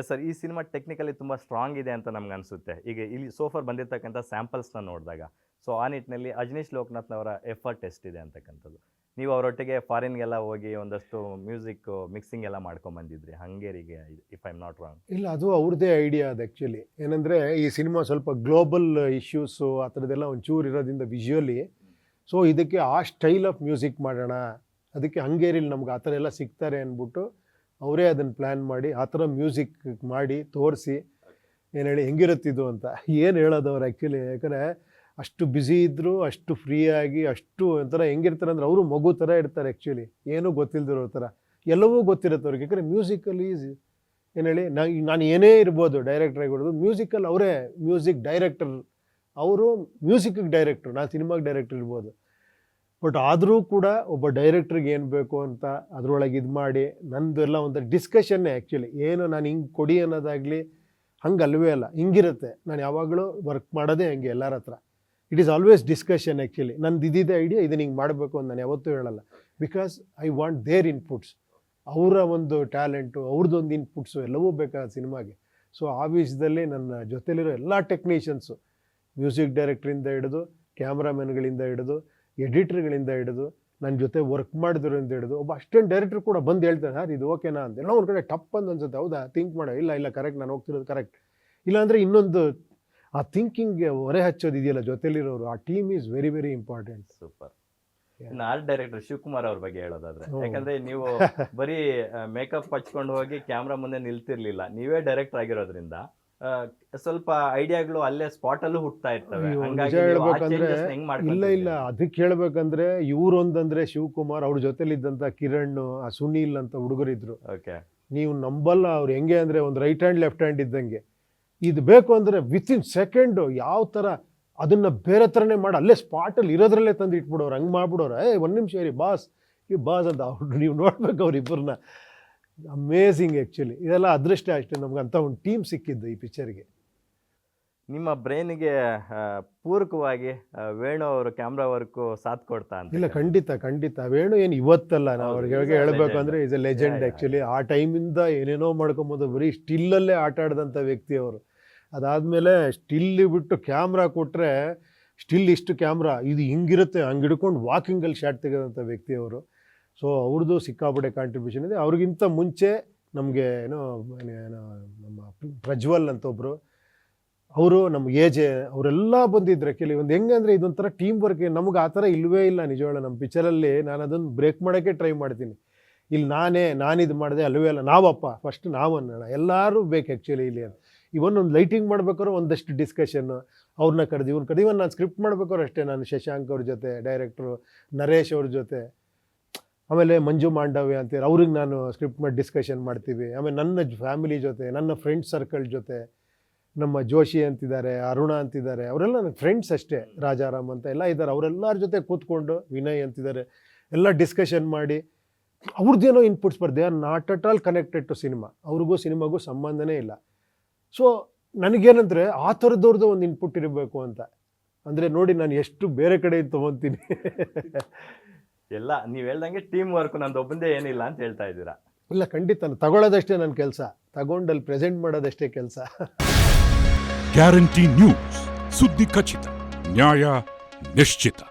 Yes sir, ಈ cinema technically ತುಂಬ strong ಇದೆ ಅಂತ ನಮ್ಗೆ ಅನಿಸುತ್ತೆ. ಈಗ ಇಲ್ಲಿ ಸೋಫರ್ ಬಂದಿರತಕ್ಕಂಥ ಸ್ಯಾಂಪಲ್ಸ್ನ ನೋಡಿದಾಗ, ಸೊ ಆ ನಿಟ್ಟಿನಲ್ಲಿ ಅಜನೀಶ್ ಲೋಕನಾಥ್ನವರ ಎಫರ್ಟ್ ಎಷ್ಟಿದೆ ಅಂತಕ್ಕಂಥದ್ದು. ನೀವು ಅವರೊಟ್ಟಿಗೆ ಫಾರಿನ್ಗೆಲ್ಲ ಹೋಗಿ ಒಂದಷ್ಟು ಮ್ಯೂಸಿಕ್ ಮಿಕ್ಸಿಂಗ್ ಎಲ್ಲ ಮಾಡ್ಕೊಂಬಂದಿದ್ರಿ ಹಂಗೇರಿಗೆ, if I am not wrong. ಇಲ್ಲ, ಅದು ಅವ್ರದ್ದೇ ಐಡಿಯಾ ಅದು ಆ್ಯಕ್ಚುಲಿ. ಏನಂದರೆ ಈ ಸಿನಿಮಾ ಸ್ವಲ್ಪ ಗ್ಲೋಬಲ್ ಇಶ್ಯೂಸು ಆ ಥರದ್ದೆಲ್ಲ ಒಂಚೂರು ಇರೋದ್ರಿಂದ ವಿಜುವಲಿ, ಸೊ ಇದಕ್ಕೆ ಆ ಸ್ಟೈಲ್ ಆಫ್ ಮ್ಯೂಸಿಕ್ ಮಾಡೋಣ, ಅದಕ್ಕೆ ಹಂಗೇರಿಲಿ ನಮ್ಗೆ ಆ ಥರ ಎಲ್ಲ ಸಿಗ್ತಾರೆ ಅಂದ್ಬಿಟ್ಟು ಅವರೇ ಅದನ್ನು ಪ್ಲ್ಯಾನ್ ಮಾಡಿ ಆ ಥರ ಮ್ಯೂಸಿಕ್ ಮಾಡಿ ತೋರಿಸಿ ಏನು ಹೇಳಿ ಹೆಂಗಿರುತ್ತಿದ್ದು ಅಂತ ಏನು ಹೇಳೋದು ಅವ್ರು ಆ್ಯಕ್ಚುಲಿ. ಯಾಕಂದರೆ ಅಷ್ಟು ಬ್ಯುಸಿ ಇದ್ದರು, ಅಷ್ಟು ಫ್ರೀಯಾಗಿ, ಅಷ್ಟು ಒಂಥರ ಹೆಂಗಿರ್ತಾರೆ ಅಂದರೆ ಅವರು ಮಗು ಥರ ಇರ್ತಾರೆ ಆ್ಯಕ್ಚುಲಿ, ಏನೂ ಗೊತ್ತಿಲ್ದಿರೋ ಥರ. ಎಲ್ಲವೂ ಗೊತ್ತಿರುತ್ತೆ ಅವ್ರಿಗೆ. ಯಾಕಂದರೆ ಮ್ಯೂಸಿಕಲ್ಲಿ ಏನು ಹೇಳಿ ನಾನು ಏನೇ ಇರ್ಬೋದು, ಡೈರೆಕ್ಟರ್ ಆಗಿರೋದು, ಮ್ಯೂಸಿಕಲ್ಲಿ ಅವರೇ ಮ್ಯೂಸಿಕ್ ಡೈರೆಕ್ಟರ್, ಅವರು ಮ್ಯೂಸಿಕ್ಗೆ ಡೈರೆಕ್ಟ್ರು, ನಾನು ಸಿನಿಮಾಗೆ ಡೈರೆಕ್ಟರ್ ಇರ್ಬೋದು. ಬಟ್ ಆದರೂ ಕೂಡ ಒಬ್ಬ ಡೈರೆಕ್ಟ್ರಿಗೆ ಏನು ಬೇಕು ಅಂತ ಅದರೊಳಗೆ ಇದು ಮಾಡಿ, ನಂದು ಎಲ್ಲ ಒಂದು ಡಿಸ್ಕಷನ್ನೇ ಆ್ಯಕ್ಚುಲಿ. ಏನು ನಾನು ಹಿಂಗೆ ಕೊಡಿ ಅನ್ನೋದಾಗಲಿ ಹಂಗೆ ಅಲ್ವೇ ಅಲ್ಲ, ಹಿಂಗಿರುತ್ತೆ. ನಾನು ಯಾವಾಗಲೂ ವರ್ಕ್ ಮಾಡೋದೇ ಹಂಗೆ ಎಲ್ಲರ ಹತ್ರ. It is always discussion actually. ನಂದು ಇದ್ದಿದ್ದ ಐಡಿಯಾ ಇದನ್ನು ಹಿಂಗೆ ಮಾಡಬೇಕು ಅಂತ ನಾನು ಯಾವತ್ತೂ ಹೇಳಲ್ಲ. Because I want there inputs, ಅವರ ಒಂದು ಟ್ಯಾಲೆಂಟು, ಅವ್ರದ್ದೊಂದು ಇನ್ಪುಟ್ಸು ಎಲ್ಲವೂ ಬೇಕಾದ ಸಿನಿಮಾಗೆ. ಸೊ ಆ ವಿಷಯದಲ್ಲಿ ನನ್ನ ಜೊತೆಲಿರೋ ಎಲ್ಲ ಟೆಕ್ನಿಷಿಯನ್ಸು, ಮ್ಯೂಸಿಕ್ ಡೈರೆಕ್ಟ್ರಿಂದ ಹಿಡಿದು, ಕ್ಯಾಮ್ರಾಮನ್ಗಳಿಂದ ಹಿಡಿದು, ಎಡಿಟರ್ಗಳಿಂದ ಹಿಡಿದು, ನನ್ನ ಜೊತೆ ವರ್ಕ್ ಮಾಡಿದ್ರಿಂದ ಹಿಡಿದು, ಒಬ್ಬ ಅಸಿಸ್ಟೆಂಟ್ ಡೈರೆಕ್ಟರ್ ಕೂಡ ಬಂದು ಹೇಳ್ತಾರೆ, ಸರ್ ಇದು ಓಕೆನಾ ಅಂತ. ಎಲ್ಲ ಒಂದು ಕಡೆ ಟಪ್ ಅಂತ ಅನ್ಸುತ್ತೆ, ಹೌದಾ ಥಿಂಕ್ ಮಾಡೋ, ಇಲ್ಲ ಕರೆಕ್ಟ್, ನಾನು ಹೋಗ್ತಿರೋದು ಕರೆಕ್ಟ್. ಇಲ್ಲಾಂದರೆ ಇನ್ನೊಂದು ಆ ಥಿಂಕಿಂಗ್ಗೆ ಹೊರೆ ಹಚ್ಚೋದು ಇದೆಯಲ್ಲ ಜೊತೆಲಿರೋರು, ಆ team is very very important. Super. ಇನ್ನು ಆರ್ಟ್ ಡೈರೆಕ್ಟರ್ ಶಿವಕುಮಾರ್ ಅವ್ರ ಬಗ್ಗೆ ಹೇಳೋದಾದ್ರೆ, ಯಾಕಂದ್ರೆ ನೀವು ಬರೀ ಮೇಕಪ್ ಹಚ್ಕೊಂಡು ಹೋಗಿ ಕ್ಯಾಮ್ರಾ ಮುಂದೆ ನಿಲ್ತಿರ್ಲಿಲ್ಲ, ನೀವೇ ಡೈರೆಕ್ಟರ್ ಆಗಿರೋದ್ರಿಂದ ಸ್ವಲ್ಪ ಐಡಿಯಾಗಳು ಅಲ್ಲೇ ಸ್ಪಾಟ್ ಅಲ್ಲೂ ಹುಟ್ತಾ ಇರ್ತವೆ. ಇಲ್ಲ ಅದಕ್ಕೆ ಹೇಳ್ಬೇಕಂದ್ರೆ ಇವ್ರೊಂದಂದ್ರೆ ಶಿವಕುಮಾರ್, ಅವ್ರ ಜೊತೆಲಿದ್ದಂಥ ಕಿರಣ್, ಆ ಸುನೀಲ್ ಅಂತ ಹುಡುಗರಿದ್ರು. ನೀವು ನಂಬಲ್ಲ, ಅವ್ರು ಹೆಂಗೆ ಅಂದರೆ ಒಂದು ರೈಟ್ ಹ್ಯಾಂಡ್ ಲೆಫ್ಟ್ ಹ್ಯಾಂಡ್ ಇದ್ದಂಗೆ. ಇದು ಬೇಕು ಅಂದರೆ ವಿತಿನ್ ಸೆಕೆಂಡು ಯಾವ ಥರ ಅದನ್ನು ಬೇರೆ ಥರನೇ ಮಾಡಿ ಅಲ್ಲೇ ಸ್ಪಾಟಲ್ಲಿ ಇರೋದ್ರಲ್ಲೇ ತಂದು ಇಟ್ಬಿಡೋರು, ಹಂಗೆ ಮಾಡ್ಬಿಡೋರು. ಒಂದು ನಿಮಿಷ ಇರಿ ಬಾಸ್, ಈ ಬಾಸ್ ಅಂತ ಅವ್ರು ನೀವು ನೋಡ್ಬೇಕು ಅವ್ರಿಬ್ಬರನ್ನ. Amazing actually. ಇದೆಲ್ಲ ಅದೃಷ್ಟ ಅಷ್ಟೇ ನಮ್ಗೆ ಅಂತ ಒಂದು ಟೀಮ್ ಸಿಕ್ಕಿದ್ದು ಈ ಪಿಕ್ಚರ್ಗೆ. ನಿಮ್ಮ ಬ್ರೈನ್ಗೆ ಪೂರಕವಾಗಿ ವೇಣು ಅವರು ಕ್ಯಾಮ್ರಾ ವರ್ಕು ಸಾಥ್ ಕೊಡ್ತಾ ಅಂತ? ಇಲ್ಲ, ಖಂಡಿತ. ವೇಣು ಏನು ಇವತ್ತಲ್ಲ, ನಾವು ಅವ್ರಿಗೆ ಹೇಳಬೇಕು ಅಂದರೆ ಈಸ್ ಎ ಲೆಜೆಂಡ್ ಆ್ಯಕ್ಚುಲಿ. ಆ ಟೈಮಿಂದ ಏನೇನೋ ಮಾಡ್ಕೊಂಬೋದು, ಬರೀ ಸ್ಟಿಲ್ಲಲ್ಲೇ ಆಟ ಆಡಿದಂಥ ವ್ಯಕ್ತಿ ಅವರು. ಅದಾದಮೇಲೆ ಸ್ಟಿಲ್ ಬಿಟ್ಟು ಕ್ಯಾಮ್ರಾ ಕೊಟ್ಟರೆ, ಸ್ಟಿಲ್ ಇಷ್ಟು ಕ್ಯಾಮ್ರಾ ಇದು ಹಿಂಗಿರುತ್ತೆ, ಹಂಗೆ ಹಿಡ್ಕೊಂಡು ವಾಕಿಂಗಲ್ಲಿ ಶಾಟ್ ತೆಗೆದಂಥ ವ್ಯಕ್ತಿ ಅವರು. ಸೊ ಅವ್ರದ್ದು ಸಿಕ್ಕಾಪಟ್ಟೆ ಕಾಂಟ್ರಿಬ್ಯೂಷನ್ ಇದೆ. ಅವ್ರಿಗಿಂತ ಮುಂಚೆ ನಮಗೆ ಏನೋ ನಮ್ಮ ಪ್ರಜ್ವಲ್ ಅಂತ ಒಬ್ಬರು, ಅವರು ನಮ್ಮ ಏಜೆ, ಅವರೆಲ್ಲ ಬಂದಿದ್ರು ಆ್ಯಕ್ಚುಲಿ. ಒಂದು ಹೆಂಗೆ ಅಂದರೆ ಇದೊಂಥರ ಟೀಮ್ ವರ್ಕ್. ನಮಗೆ ಆ ಥರ ಇಲ್ಲವೇ ಇಲ್ಲ ನಿಜವಾಗ್ಲೂ. ನಮ್ಮ ಪಿಕ್ಚರಲ್ಲಿ ನಾನು ಅದನ್ನು ಬ್ರೇಕ್ ಮಾಡೋಕ್ಕೆ ಟ್ರೈ ಮಾಡ್ತೀನಿ. ಇಲ್ಲಿ ನಾನಿದು ಮಾಡಿದೆ ಅಲ್ಲವೇ ಅಲ್ಲ, ನಾವಪ್ಪ ಫಸ್ಟ್ ನಾವು ಅನ್ನೋಣ, ಎಲ್ಲರೂ ಬೇಕು ಆ್ಯಕ್ಚುಲಿ ಇಲ್ಲಿ ಅಂತ. ಇವನ್ ಒಂದು ಲೈಟಿಂಗ್ ಮಾಡ್ಬೇಕಾದ್ರೆ ಒಂದಷ್ಟು ಡಿಸ್ಕಷನ್ನು, ಅವ್ರನ್ನ ಕರೆದು ಇವ್ರನ್ನ ಕರೆದು. ಇವನ್ ನಾನು ಸ್ಕ್ರಿಪ್ಟ್ ಮಾಡ್ಬೇಕಾದ್ರೆ ಅಷ್ಟೇ, ನಾನು ಶಶಾಂಕ್ ಅವ್ರ ಜೊತೆ, ಡೈರೆಕ್ಟ್ರು ನರೇಶ್ ಅವ್ರ ಜೊತೆ, ಆಮೇಲೆ ಮಂಜು ಮಾಂಡವ್ಯ ಅಂತೀರ, ಅವ್ರಿಗೆ ನಾನು ಸ್ಕ್ರಿಪ್ಟ್ ಮಾಡಿ ಡಿಸ್ಕಷನ್ ಮಾಡ್ತೀವಿ. ಆಮೇಲೆ ನನ್ನ ಫ್ಯಾಮಿಲಿ ಜೊತೆ, ನನ್ನ ಫ್ರೆಂಡ್ಸ್ ಸರ್ಕಲ್ ಜೊತೆ, ನಮ್ಮ ಜೋಶಿ ಅಂತಿದ್ದಾರೆ, ಅರುಣ ಅಂತಿದ್ದಾರೆ, ಅವರೆಲ್ಲ ನನ್ನ ಫ್ರೆಂಡ್ಸ್ ಅಷ್ಟೇ, ರಾಜಾರಾಮ್ ಅಂತ ಎಲ್ಲ ಇದ್ದಾರೆ. ಅವರೆಲ್ಲರ ಜೊತೆ ಕೂತ್ಕೊಂಡು, ವಿನಯ್ ಅಂತಿದ್ದಾರೆ, ಎಲ್ಲ ಡಿಸ್ಕಷನ್ ಮಾಡಿ ಅವ್ರದ್ದೇನೋ ಇನ್ಪುಟ್ಸ್ ಬರ್ದೆ. Are not at all connected to cinema. ಅವ್ರಿಗೂ ಸಿನಿಮಾಗೂ ಸಂಬಂಧನೇ ಇಲ್ಲ. ಸೊ ನನಗೇನಂದರೆ ಆ ಥರದವ್ರದ್ದು ಒಂದು ಇನ್ಪುಟ್ ಇರಬೇಕು ಅಂತ. ಅಂದರೆ ನೋಡಿ ನಾನು ಎಷ್ಟು ಬೇರೆ ಕಡೆ ತೊಗೊತೀನಿ. ಎಲ್ಲ ನೀವು ಹೇಳ್ದಂಗೆ ಟೀಮ್ ವರ್ಕ್, ನಂದು ಒಬ್ಬಂದೇ ಏನಿಲ್ಲ ಅಂತ ಹೇಳ್ತಾ ಇದ್ದೀರಾ? ಇಲ್ಲ, ಖಂಡಿತ. ತಗೊಳ್ಳೋದಷ್ಟೇ ನನ್ನ ಕೆಲಸ, ತಗೊಂಡಲ್ಲಿ ಪ್ರೆಸೆಂಟ್ ಮಾಡೋದಷ್ಟೇ ಕೆಲಸ. ಗ್ಯಾರಂಟಿ ನ್ಯೂಸ್, ಸುದ್ದಿ ಖಚಿತ, ನ್ಯಾಯ ನಿಶ್ಚಿತ.